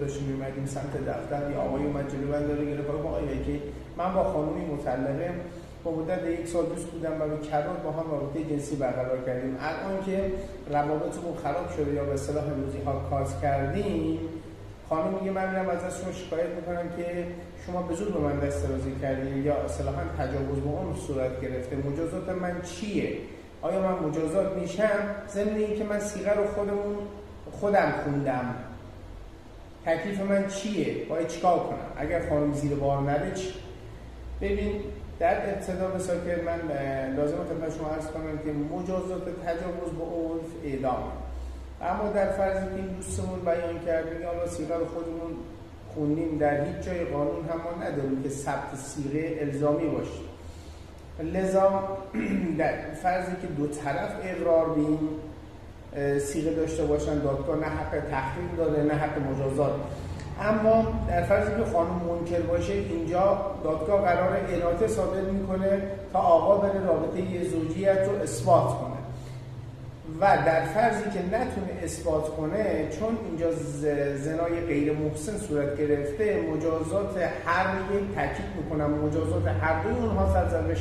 داشتیم می‌اومدیم سمت دفتر، یا آقای اومد جلو من داره گرفت آقایی که من با خانومی مطلقه با مدت 1 سال دوست بودم و به کرات با هم رابطه جنسی برقرار کردیم. الان که روابطمون خراب شده یا به اصطلاح امروزی ها کات کردیم، خانم میگه من میرم از شما شکایت میکنم که شما به زور به من دست درازی کردین یا اصطلاحاً تجاوز به اون صورت گرفته. مجازات من چیه؟ آیا من مجازات میشم ضمن اینکه من صیغه رو خودم خوندم؟ تکلیف من چیه؟ باید چیکار کنم؟ اگر خانم زیر بار نره چی؟ ببین در ابتدا بسا که من لازم خدمت شما عرض کنم که مجازات تجاوز به عرف اعدام، اما در فرضی که این دوستمون بیان کردیم یا صیغه رو خودمون خوندیم، در هیچ جای قانون هم ما نداریم که ثبت صیغه الزامی باشه. لذا در فرضی که دو طرف اقرار به این صیغه داشته باشن، دادگاه نه حق تحقیق داره نه حق مجازات. اما در فرضی که خانم منکر باشه، اینجا دادگاه قرار اناعه صادر میکنه تا آقا بره رابطه زوجیت رو اثبات کنه و در فرضی که نتونه اثبات کنه، چون اینجا زنای غیر محسن صورت گرفته، مجازات هر یک تاکید میکنم مجازات هر دوی اونها صد ضرب